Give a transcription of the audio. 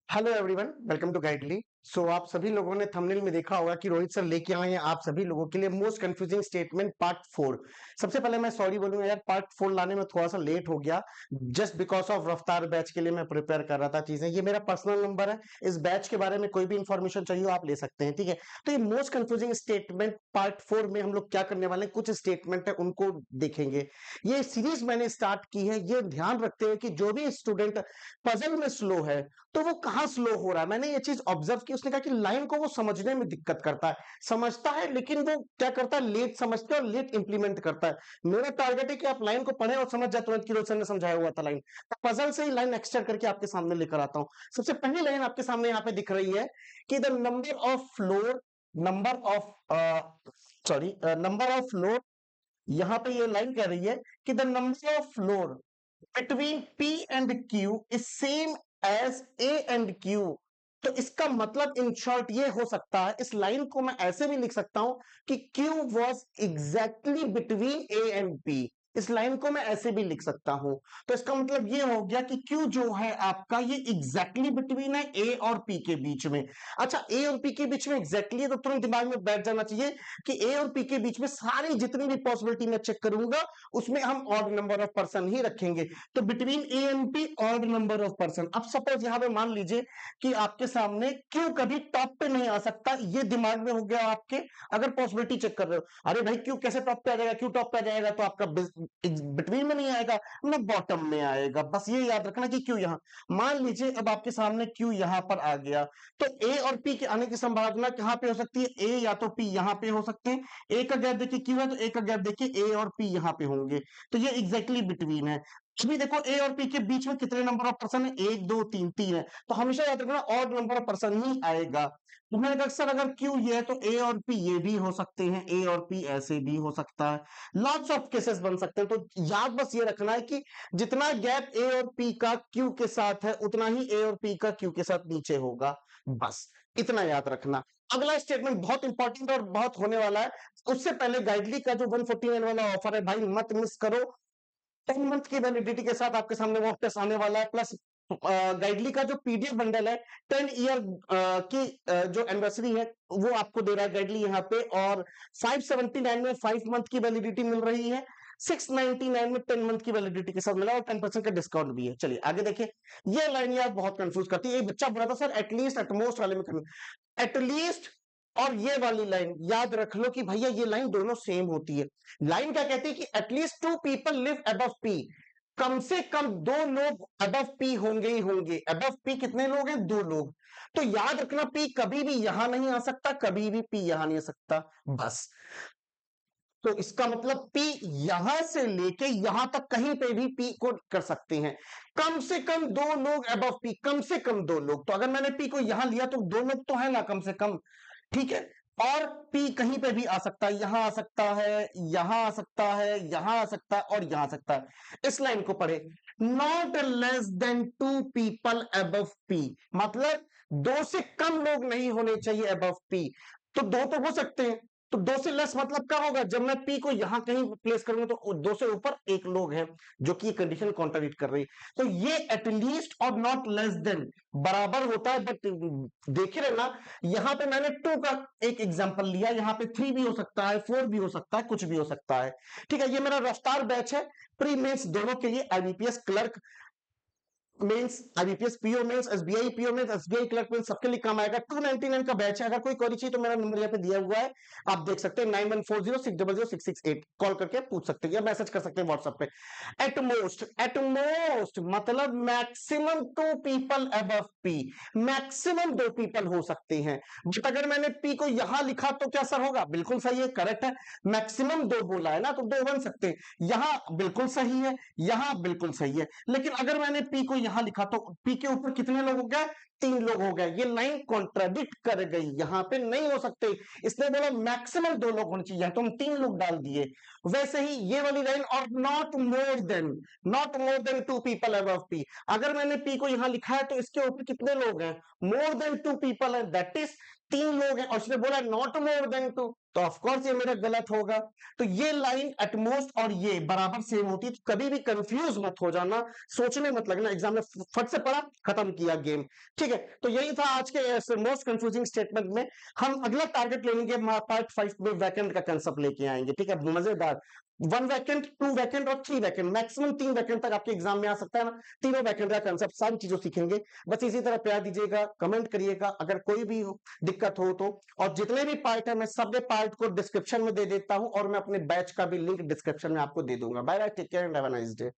Hello everyone, welcome to Guidely. So आप सभी लोगों ने थंबनेल में देखा होगा कि रोहित सर लेके आए हैं आप सभी लोगों के लिए मोस्ट कंफ्यूजिंग स्टेटमेंट पार्ट 4। सबसे पहले मैं सॉरी बोलूंगा यार, पार्ट 4 लाने में थोड़ा सा लेट हो गया। जस्ट बिकॉज ऑफ रफ्तार बैच के लिए मैं प्रिपेयर कर रहा था चीजें। ये मेरा पर्सनल नंबर है, इस बैच के बारे में कोई भी इंफॉर्मेशन चाहिए हो आप ले सकते हैं, ठीक है। तो ये मोस्ट कंफ्यूजिंग स्टेटमेंट पार्ट 4 में हम लोग क्या करने वाले हैं, कुछ स्टेटमेंट है उनको देखेंगे। ये सीरीज मैंने स्टार्ट की है ये ध्यान रखते हुए कि जो भी स्टूडेंट पजल में स्लो है तो वो कहाँ स्लो हो रहा है। मैंने ये चीज ऑब्जर्व की, उसने कहा कि लाइन को वो समझने में दिक्कत करता है, समझता है लेकिन वो क्या करता है, लेट समझता है और लेट इंप्लीमेंट करता है। मेरा टारगेट है कि आप लाइन को पढ़े और समझ जाए तुरंत, कि रोशन ने समझाया हुआ था लाइन। पजल से ही लाइन एक्सटेंड करके आपके सामने लेकर आता हूं। सबसे पहली लाइन आपके सामने यहाँ पे दिख रही है कि the number of floor, number of number of floor. यहाँ पे ये लाइन कह रही है कि the number of floor between P and Q is same as A and Q। तो इसका मतलब इन शॉर्ट ये हो सकता है, इस लाइन को मैं ऐसे भी लिख सकता हूं कि Q was exactly between A and P। इस लाइन को मैं ऐसे भी लिख सकता हूं। तो इसका मतलब ये हो गया कि Q जो है आपका ये एग्जैक्टली बिटवीन है A और P के बीच में। अच्छा, A और P के बीच में एग्जैक्टली है तो तुरंत दिमाग में बैठ जाना चाहिए कि A और P के बीच में सारी जितनी भी पॉसिबिलिटी मैं चेक करूंगा उसमें हम ऑड नंबर ऑफ पर्सन ही रखेंगे। तो between A and P odd number of person. अब सपोज यहां पे मान लीजिए कि आपके सामने क्यू कभी टॉप पे नहीं आ सकता, ये दिमाग में हो गया आपके। अगर पॉसिबिलिटी चेक कर रहे हो, अरे भाई क्यू कैसे टॉप पे आ जाएगा, क्यू टॉप पे आ जाएगा तो आपका बिटवीन में नहीं आएगा ना बॉटम में आएगा। बस ये याद रखना कि क्यू यहां, मान लीजिए अब आपके सामने क्यू यहां पर आ गया तो ए और पी के आने की संभावना कहां पे हो सकती है, ए या तो पी यहां पे हो सकते हैं। ए का गैप देखिए क्यू है तो ए का गैप देखिए ए और पी यहां पे होंगे। तो ये एग्जैक्टली बिटवीन है। अभी देखो ए और पी के बीच में कितने नंबर ऑफ पर्सन है, एक दो तीन, तीन है। तो हमेशा याद रखना ऑड नंबर ऑफ पर्सन ही आएगा। तो मैंने कहा सर अगर क्यू ये है तो ए और पी ये भी हो सकते हैं, ए और पी ऐसे भी हो सकता है। लॉट्स ऑफ केसेस बन सकते हैं। तो याद बस ये रखना है कि जितना गैप ए और पी का क्यू के साथ है उतना ही ए और पी का क्यू के साथ नीचे होगा। बस इतना याद रखना। अगला स्टेटमेंट बहुत इंपॉर्टेंट और बहुत होने वाला है। उससे पहले गाइडली का जो 149 वाला ऑफर है भाई मत मिस करो। 10 मंथ की वैलिडिटी के साथ आपके सामने मॉक टेस्ट आने वाला है, प्लस गाइडली का जो पीडीएफ बंडल है 10 ईयर की जो एनिवर्सरी है वो आपको दे रहा है गाइडली यहाँ पे। और 579 में 5 मंथ की वैलिडिटी मिल रही है, 699 में 10 मंथ की वैलिडिटी के साथ मिला और 10% का डिस्काउंट भी है। चलिए आगे देखिए। ये लाइन यार बहुत कंफ्यूज करती है। एक बच्चा बोला था सर एटलीस्ट एटमोस्ट वाले में, एटलीस्ट और ये वाली लाइन याद रख लो कि भैया ये लाइन दोनों सेम होती है। लाइन क्या कहती है कि at least 2 people live above P, कम से कम दो लोग अबव पी होंगे ही होंगे। अबव पी कितने लोग हैं, दो लोग। तो याद रखना पी कभी भी यहां नहीं आ सकता, कभी भी पी यहां नहीं आ सकता। बस तो इसका मतलब पी यहां से लेके यहां तक कहीं पे भी पी को कर सकते हैं। कम से कम दो लोग अबव पी, कम से कम दो लोग। तो अगर मैंने पी को यहां लिया तो दो लोग तो है ना कम से कम, ठीक है। और पी कहीं पे भी आ सकता है, यहां आ सकता है, यहां आ सकता है, यहां आ सकता है और यहां आ सकता है। इस लाइन को पढ़े, not less than 2 people above P, मतलब दो से कम लोग नहीं होने चाहिए अबव पी। तो दो तो हो सकते हैं, तो दो से लेस मतलब क्या होगा, जब मैं पी को यहां कहीं प्लेस करूंगा तो दो से ऊपर एक लोग हैं, जो कि कंडीशन कॉन्ट्राडिक्ट कर रही है। तो ये एटलीस्ट और नॉट लेस देन बराबर होता है। बट देखे रहना, यहां पे मैंने 2 का एक एग्जांपल लिया, यहां पे 3 भी हो सकता है, 4 भी हो सकता है, कुछ भी हो सकता है, ठीक है। ये मेरा रफ्तार बैच है, प्री मेंस दोनों के लिए, IBPS clerk mains, IBPS PO mains, SBI PO mains, SBI clerk mains, सबके लिए काम आएगा। 299 का बैच है। अगर कोई क्वेरी चाहिए तो मेरा नंबर यहाँ पे दिया हुआ है, आप देख सकते हैं 9140600668, कॉल करके पूछ सकते हैं या मैसेज कर सकते हैं व्हाट्सएप पे। एटमोस्ट, एटमोस्ट मतलब maximum 2 people above P, maximum 2 people हो सकते हैं। बट अगर मैंने पी को यहां लिखा तो क्या सर होगा, बिल्कुल सही है, करेक्ट है। मैक्सिमम दो बोला है ना तो दो बन सकते हैं, यहां बिल्कुल सही है, यहां बिल्कुल सही है। लेकिन अगर मैंने पी को यहां लिखा तो पी के ऊपर कितने लोग हो गए, 3 लोग हो गए। ये लाइन कॉन्ट्राडिक्ट कर गई, यहां पे नहीं हो सकते। इसने बोला मैक्सिमम 2 लोग होने चाहिए तो हम 3 लोग डाल दिए। वैसे ही ये वाली लाइन, और not more than, not more than 2 people above P, अगर मैंने पी को यहां लिखा है तो इसके ऊपर कितने लोग हैं, मोर देन 2 पीपल है, दैट इज 3 लोग हैं और उसने बोला नॉट मोर देन 2, तो ऑफ कोर्स ये मेरा गलत होगा। तो ये लाइन एटमोस्ट और ये बराबर सेम होती है, तो कभी भी कंफ्यूज मत हो जाना, सोचने मत लगना, एग्जाम में फट से पढ़ा, खत्म किया गेम। ठीक है, तो यही था आज के मोस्ट कंफ्यूजिंग स्टेटमेंट में। हम अगला टारगेट लेंगे पार्ट 5 में वैकेंट का कंसेप्ट लेके आएंगे। ठीक है, मजेदार। 1 वैकेंट, 2 वैकेंट और 3 वैकेंट, मैक्सिमम 3 वैकेंट तक आपके एग्जाम में आ सकता है ना। तीनों वैकेंट का कंसेप्ट, सारी चीजों सीखेंगे। बस इसी तरह प्यार दीजिएगा, कमेंट करिएगा अगर कोई भी दिक्कत हो तो। और जितने भी पार्ट है मैं सब पार्ट को डिस्क्रिप्शन में दे देता हूं, और मैं अपने बैच का भी लिंक डिस्क्रिप्शन में आपको दे दूंगा। Bye bye, take care and have a nice day.